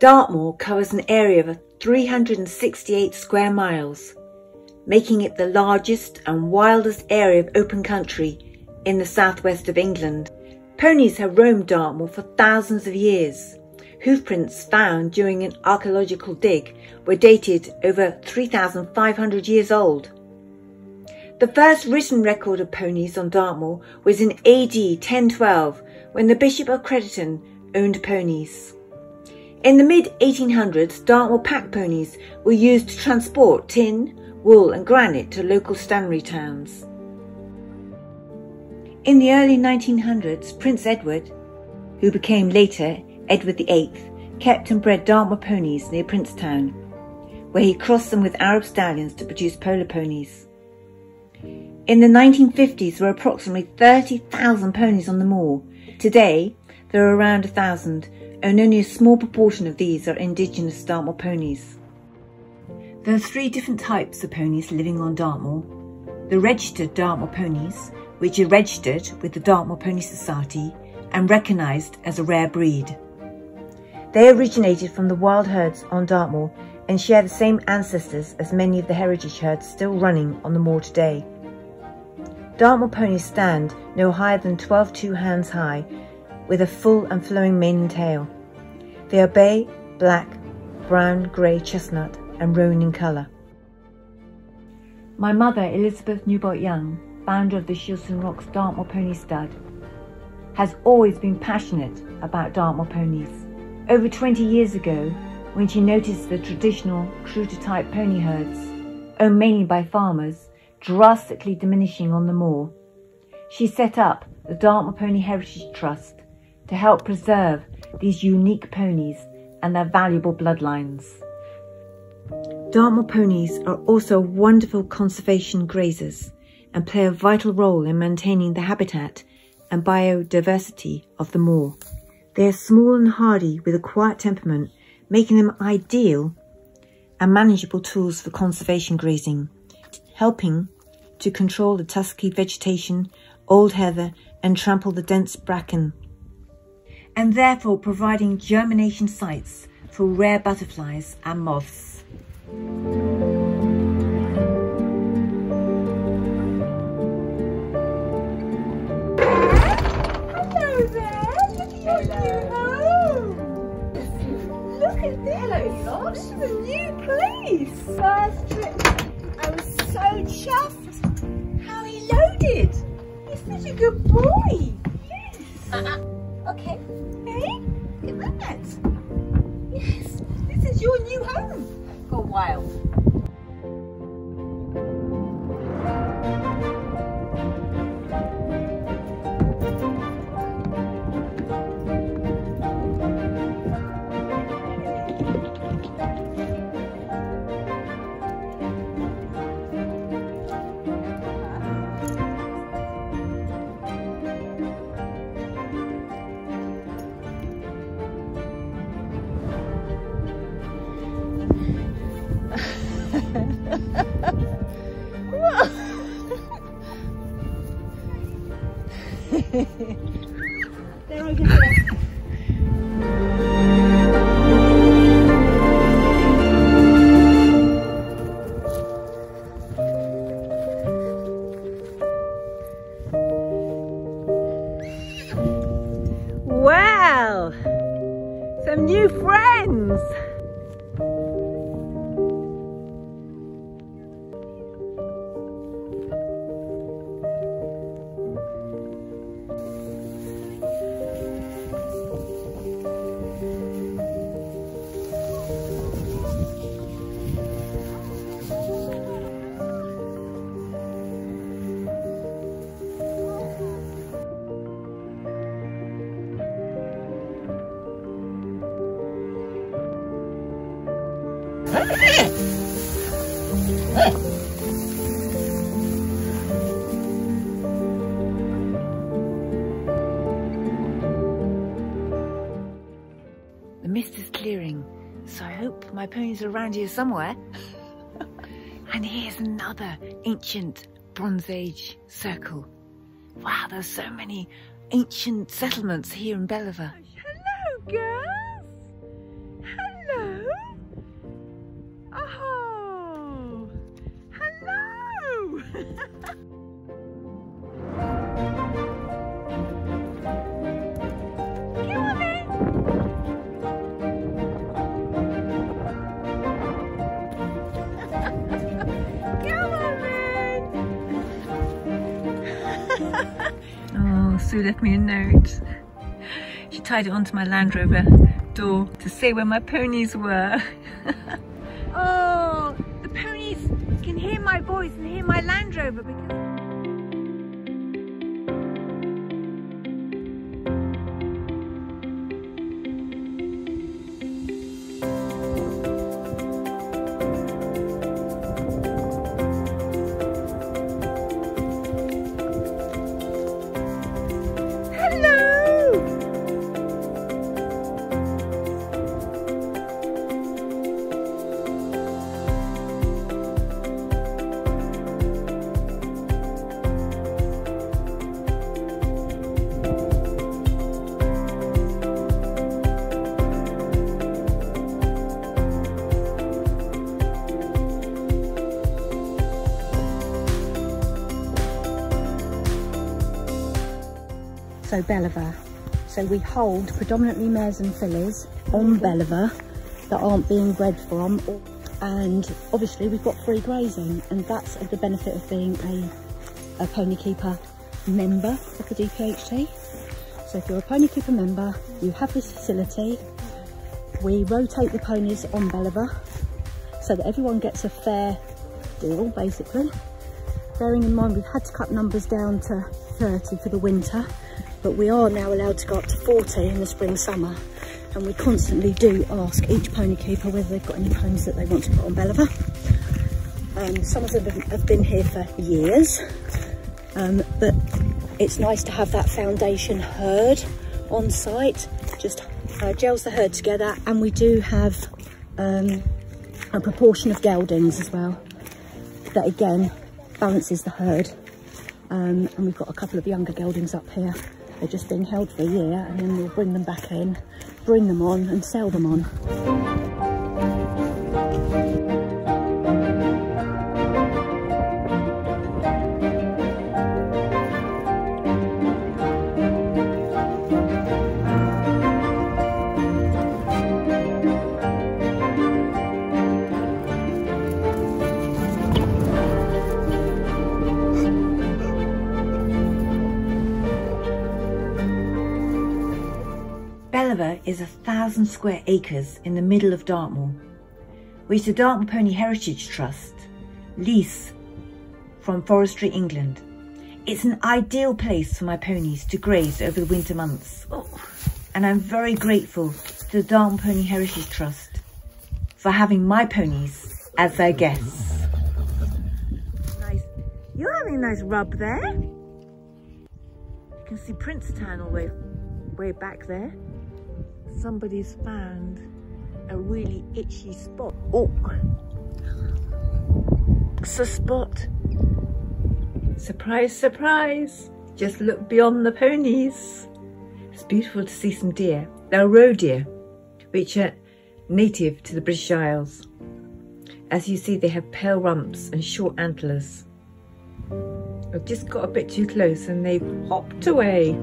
Dartmoor covers an area of 368 square miles, making it the largest and wildest area of open country in the southwest of England. Ponies have roamed Dartmoor for thousands of years. Hoofprints found during an archaeological dig were dated over 3,500 years old. The first written record of ponies on Dartmoor was in AD 1012, when the Bishop of Crediton owned ponies. In the mid-1800s, Dartmoor pack ponies were used to transport tin, wool and granite to local stanley towns. In the early 1900s, Prince Edward, who became later Edward VIII, kept and bred Dartmoor ponies near Princetown, where he crossed them with Arab stallions to produce polo ponies. In the 1950s, there were approximately 30,000 ponies on the moor. Today, there are around 1,000, and only a small proportion of these are indigenous Dartmoor ponies. There are 3 different types of ponies living on Dartmoor. The registered Dartmoor ponies, which are registered with the Dartmoor Pony Society and recognised as a rare breed. They originated from the wild herds on Dartmoor and share the same ancestors as many of the heritage herds still running on the moor today. Dartmoor ponies stand no higher than 12 hands high, with a full and flowing mane and tail. They are bay, black, brown, grey, chestnut and roan in colour. My mother, Elizabeth Newbolt-Young, founder of the Shilson Rocks Dartmoor Pony Stud, has always been passionate about Dartmoor ponies. Over 20 years ago, when she noticed the traditional cruiser-type pony herds, owned mainly by farmers, drastically diminishing on the moor, she set up the Dartmoor Pony Heritage Trust to help preserve these unique ponies and their valuable bloodlines. Dartmoor ponies are also wonderful conservation grazers and play a vital role in maintaining the habitat and biodiversity of the moor. They are small and hardy with a quiet temperament, making them ideal and manageable tools for conservation grazing, helping to control the tusky vegetation, old heather and trample the dense bracken, and therefore providing germination sites for rare butterflies and moths. Hello there! Look at your new home! Look at this! Hello, Lot! This is a new place! First trip, I was so chuffed! How he loaded! He's such a good boy! Yes! Okay. Hey, look at that! Yes, this is your new home for a while. There I go. Wow! Some new friends! The mist is clearing, so I hope my ponies are around here somewhere. And here's another ancient Bronze Age circle. Wow, there's so many ancient settlements here in Bellever. Hello, girls! Hello! Sue left me a note. She tied it onto my Land Rover door to say where my ponies were. Oh, the ponies can hear my voice and hear my Land Rover because... So Bellever. So we hold predominantly mares and fillies on Bellever that aren't being bred from, and obviously we've got free grazing, and that's the benefit of being a Pony Keeper member of the DPHT. So if you're a Pony Keeper member, you have this facility. We rotate the ponies on Bellever so that everyone gets a fair deal, basically. Bearing in mind we've had to cut numbers down to 30 for the winter, but we are now allowed to go up to 40 in the spring summer, and we constantly do ask each pony keeper whether they've got any ponies that they want to put on Bellever. Some of them have been here for years, but it's nice to have that foundation herd on site, just gels the herd together, and we do have a proportion of geldings as well that again balances the herd. And we've got a couple of younger geldings up here. They're just being held for a year, and then we'll bring them back in, bring them on and sell them on. Bellever is 1,000 square acres in the middle of Dartmoor, which the Dartmoor Pony Heritage Trust lease from Forestry England. It's an ideal place for my ponies to graze over the winter months. And I'm very grateful to the Dartmoor Pony Heritage Trust for having my ponies as their guests. Nice. You're having a nice rub there. You can see Princetown all the way back there. Somebody's found a really itchy spot. Oh, it's a spot. Surprise, surprise. Just look beyond the ponies. It's beautiful to see some deer. They're roe deer, which are native to the British Isles. As you see, they have pale rumps and short antlers. I've just got a bit too close and they've hopped away.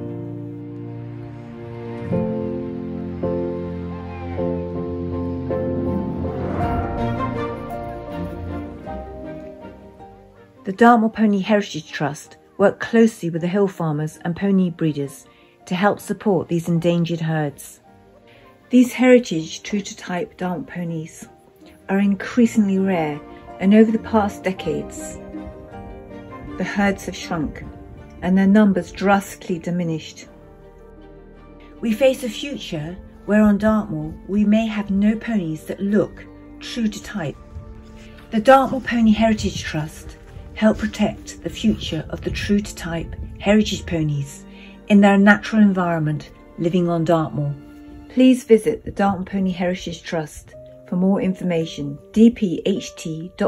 The Dartmoor Pony Heritage Trust work closely with the hill farmers and pony breeders to help support these endangered herds. These heritage true-to-type Dartmoor ponies are increasingly rare, and over the past decades the herds have shrunk and their numbers drastically diminished. We face a future where on Dartmoor we may have no ponies that look true to type. The Dartmoor Pony Heritage Trust help protect the future of the true to type heritage ponies in their natural environment living on Dartmoor. Please visit the Dartmoor Pony Heritage Trust for more information. dpht.co.uk